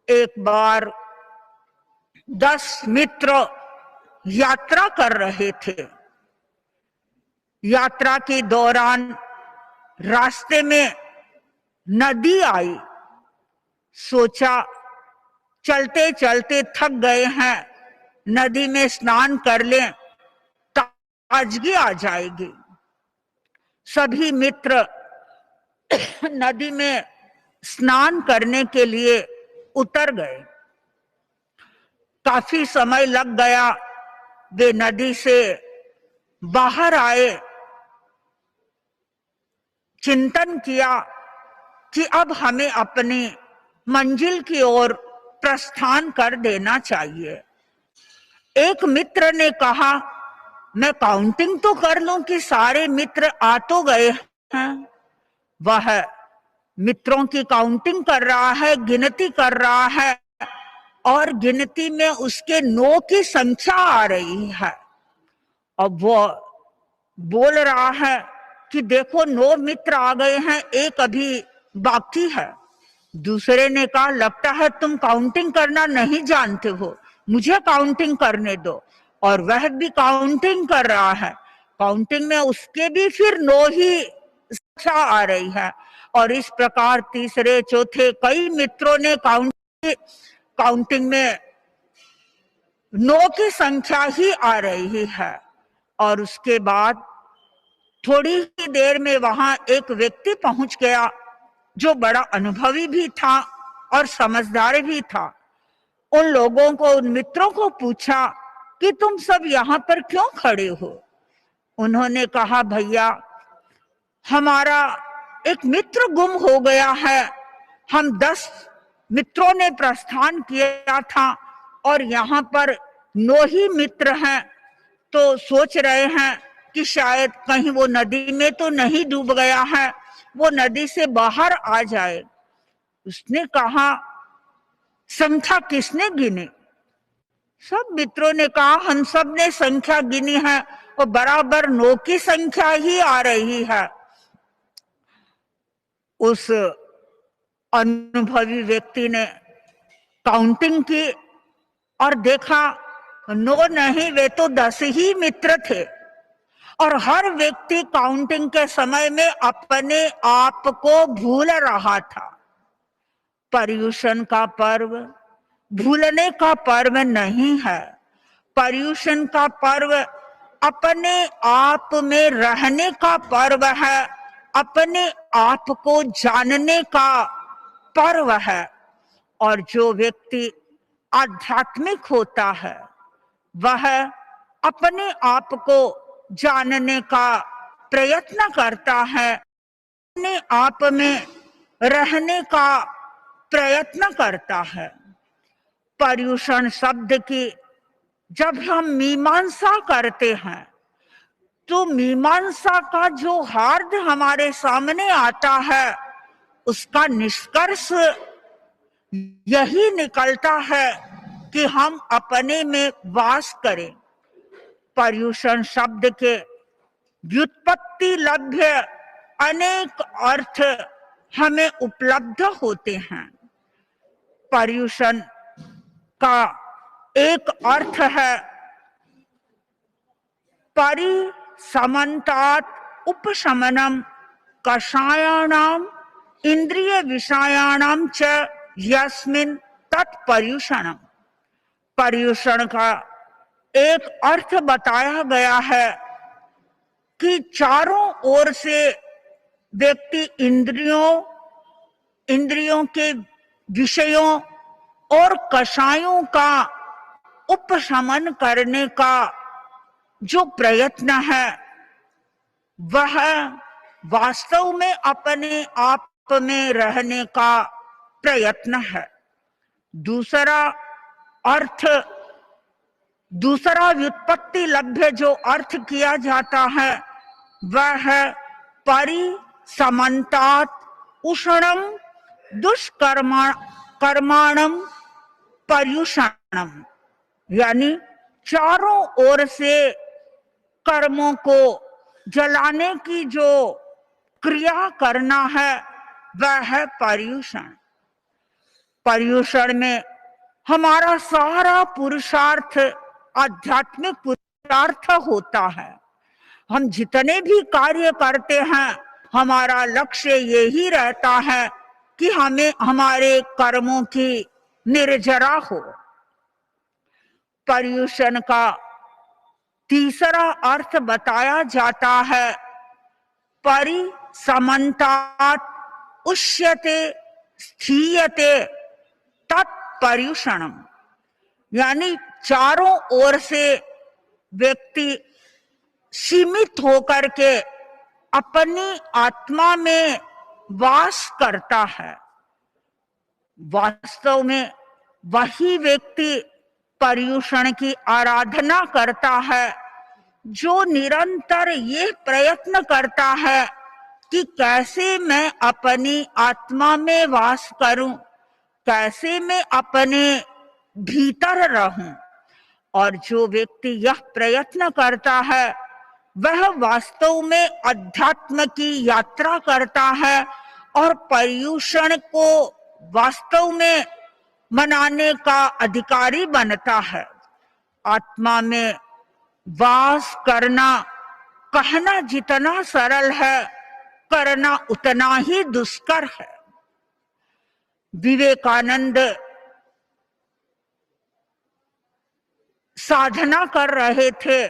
एक बार 10 मित्र यात्रा कर रहे थे। यात्रा के दौरान रास्ते में नदी आई। सोचा चलते चलते थक गए हैं, नदी में स्नान कर लें, ताजगी आ जाएगी। सभी मित्र नदी में स्नान करने के लिए उतर गए। काफी समय लग गया। वे नदी से बाहर आए, चिंतन किया कि अब हमें अपनी मंजिल की ओर प्रस्थान कर देना चाहिए। एक मित्र ने कहा, मैं काउंटिंग तो कर लूं कि सारे मित्र आ तो गए हैं। वह मित्रों की काउंटिंग कर रहा है, गिनती कर रहा है, और गिनती में उसके 9 की संख्या आ रही है। अब वो बोल रहा है कि देखो 9 मित्र आ गए हैं, एक अभी बाकी है। दूसरे ने कहा, लगता है तुम काउंटिंग करना नहीं जानते हो, मुझे काउंटिंग करने दो। और वह भी काउंटिंग कर रहा है। काउंटिंग में उसके भी फिर 9 ही संख्या आ रही है। और इस प्रकार तीसरे चौथे कई मित्रों ने काउंटिंग में 9 की संख्या ही आ रही है। और उसके बाद थोड़ी ही देर में वहां एक व्यक्ति पहुंच गया जो बड़ा अनुभवी भी था और समझदार भी था। उन लोगों को, उन मित्रों को पूछा कि तुम सब यहाँ पर क्यों खड़े हो? उन्होंने कहा, भैया हमारा एक मित्र गुम हो गया है। हम 10 मित्रों ने प्रस्थान किया था और यहाँ पर 9 ही मित्र हैं, तो सोच रहे हैं कि शायद कहीं वो नदी में तो नहीं डूब गया है, वो नदी से बाहर आ जाए। उसने कहा, संख्या किसने गिनी? सब मित्रों ने कहा, हम सब ने संख्या गिनी है और बराबर 9 की संख्या ही आ रही है। उस अनुभवी व्यक्ति ने काउंटिंग की और देखा 9 नहीं, वे तो 10 ही मित्र थे। और हर व्यक्ति काउंटिंग के समय में अपने आप को भूल रहा था। पर्युषण का पर्व भूलने का पर्व नहीं है। पर्युषण का पर्व अपने आप में रहने का पर्व है, अपने आप को जानने का पर्व है। और जो व्यक्ति आध्यात्मिक होता है वह अपने आप को जानने का प्रयत्न करता है, अपने आप में रहने का प्रयत्न करता है। पर्युषण शब्द की जब हम मीमांसा करते हैं तो मीमांसा का जो हार्द हमारे सामने आता है उसका निष्कर्ष यही निकलता है कि हम अपने में वास करें। पर्युषण शब्द के व्युत्पत्ति लभ्य अनेक अर्थ हमें उपलब्ध होते हैं। पर्युषण का एक अर्थ है परिसमन्तात् उपशमनम कषायाणाम इंद्रिय विषयाणाम च यस्मिन् तत्पर्युषणम। पर्युषण का एक अर्थ बताया गया है कि चारों ओर से व्यक्ति इंद्रियों के विषयों और कषायों का उपशमन करने का जो प्रयत्न है वह वास्तव में अपने आप में रहने का प्रयत्न है। दूसरा व्युत्पत्ति लभ्य जो अर्थ किया जाता है वह है परिसमन्तात् उषणम दुष्कर्माणम पर्युषणम, यानी चारों ओर से कर्मों को जलाने की जो क्रिया करना है वह है पर्युषण। पर्युषण में हमारा सारा पुरुषार्थ आध्यात्मिक पुरुषार्थ होता है। हम जितने भी कार्य करते हैं हमारा लक्ष्य यही रहता है कि हमें हमारे कर्मों की निर्जरा हो। पर्युषण का तीसरा अर्थ बताया जाता है परिसमन्तात् उष्यते स्थीयते तत्पर्युषणम, यानी चारों ओर से व्यक्ति सीमित होकर के अपनी आत्मा में वास करता है। वास्तव में वही व्यक्ति पर्युषण की आराधना करता है जो निरंतर ये प्रयत्न करता है कि कैसे मैं अपनी आत्मा में वास करूं, कैसे मैं अपने भीतर रहूं। और जो व्यक्ति यह प्रयत्न करता है वह वास्तव में अध्यात्म की यात्रा करता है और पर्युषण को वास्तव में मनाने का अधिकारी बनता है। आत्मा में वास करना कहना जितना सरल है, करना उतना ही दुष्कर है। विवेकानंद साधना कर रहे थे।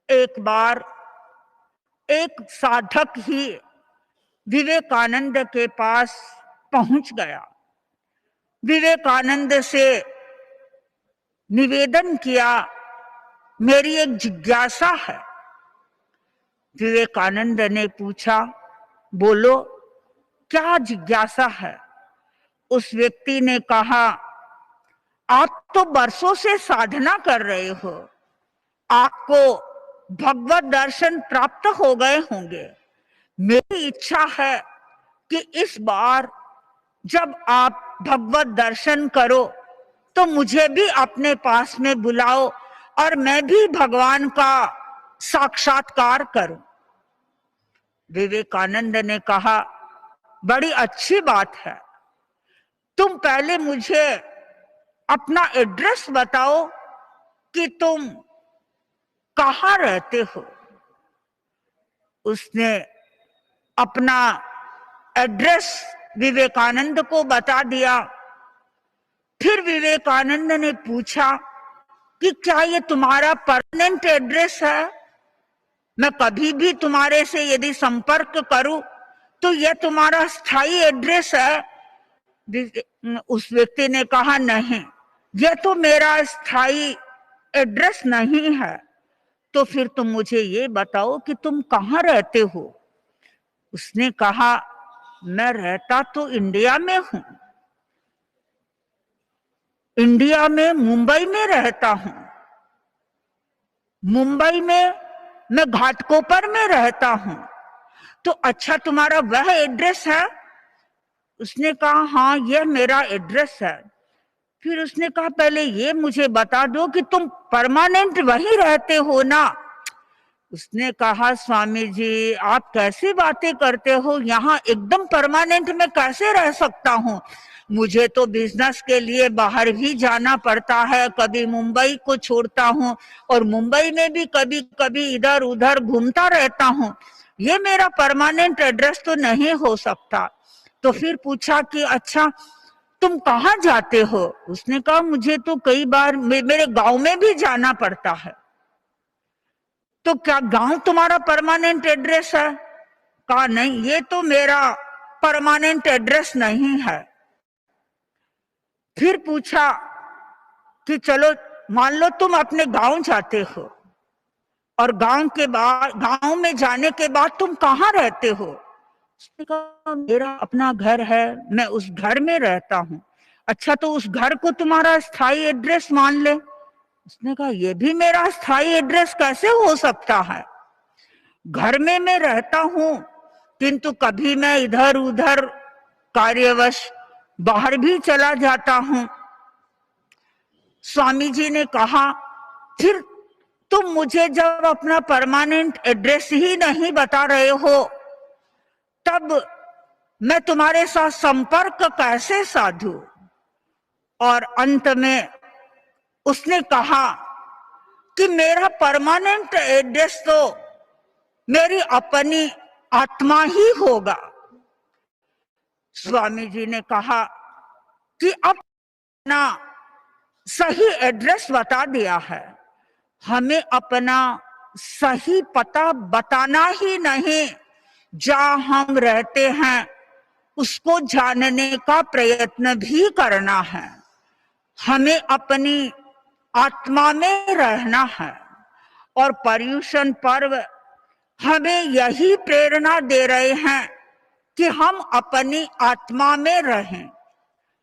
एक बार एक साधक ही विवेकानंद के पास पहुंच गया। विवेकानंद से निवेदन किया, मेरी एक जिज्ञासा है। विवेकानंद ने पूछा, बोलो क्या जिज्ञासा है। उस व्यक्ति ने कहा, आप तो बरसों से साधना कर रहे हो, आपको भगवत दर्शन प्राप्त हो गए होंगे। मेरी इच्छा है कि इस बार जब आप भगवत दर्शन करो तो मुझे भी अपने पास में बुलाओ और मैं भी भगवान का साक्षात्कार करूं। विवेकानंद ने कहा, बड़ी अच्छी बात है, तुम पहले मुझे अपना एड्रेस बताओ कि तुम कहाँ रहते हो। उसने अपना एड्रेस विवेकानंद को बता दिया। फिर विवेकानंद ने पूछा कि क्या ये तुम्हारा परमानेंट एड्रेस है? मैं कभी भी तुम्हारे से यदि संपर्क करूं तो यह तुम्हारा स्थायी एड्रेस है? उस व्यक्ति ने कहा, नहीं, यह तो मेरा स्थायी एड्रेस नहीं है। तो फिर तुम मुझे ये बताओ कि तुम कहाँ रहते हो। उसने कहा, मैं रहता तो इंडिया में हूं, इंडिया में मुंबई में रहता हूं। मुंबई में मैं घाटकोपर में रहता हूं। तो अच्छा, तुम्हारा वह एड्रेस है? उसने कहा, हाँ, यह मेरा एड्रेस है। फिर उसने कहा, पहले ये मुझे बता दो कि तुम परमानेंट वहीं रहते हो ना। उसने कहा, स्वामी जी आप कैसी बातें करते हो, यहाँ एकदम परमानेंट में कैसे रह सकता हूँ। मुझे तो बिजनेस के लिए बाहर भी जाना पड़ता है, कभी मुंबई को छोड़ता हूँ और मुंबई में भी कभी कभी इधर उधर घूमता रहता हूँ। ये मेरा परमानेंट एड्रेस तो नहीं हो सकता। तो फिर पूछा कि अच्छा तुम कहाँ जाते हो। उसने कहा, मुझे तो कई बार मेरे गांव में भी जाना पड़ता है। तो क्या गांव तुम्हारा परमानेंट एड्रेस है? कहा, नहीं, ये तो मेरा परमानेंट एड्रेस नहीं है। फिर पूछा कि चलो मान लो तुम अपने गांव जाते हो और गांव में जाने के बाद तुम कहाँ रहते हो। उसने कहा, मेरा अपना घर है, मैं उस घर में रहता हूँ। अच्छा, तो उस घर को तुम्हारा स्थायी एड्रेस मान ले। उसने कहा, यह भी मेरा स्थायी एड्रेस कैसे हो सकता है। घर में मैं रहता हूँ किंतु कभी मैं इधर उधर कार्यवश बाहर भी चला जाता हूँ। स्वामी जी ने कहा, फिर तुम मुझे जब अपना परमानेंट एड्रेस ही नहीं बता रहे हो तब मैं तुम्हारे साथ संपर्क कैसे साधूं। और अंत में उसने कहा कि मेरा परमानेंट एड्रेस तो मेरी अपनी आत्मा ही होगा। स्वामी जी ने कहा कि अब अपना सही एड्रेस बता दिया है, हमें अपना सही पता बताना ही नहीं, जहां हम रहते हैं उसको जानने का प्रयत्न भी करना है। हमें अपनी आत्मा में रहना है और पर्युषण पर्व हमें यही प्रेरणा दे रहे हैं कि हम अपनी आत्मा में रहें।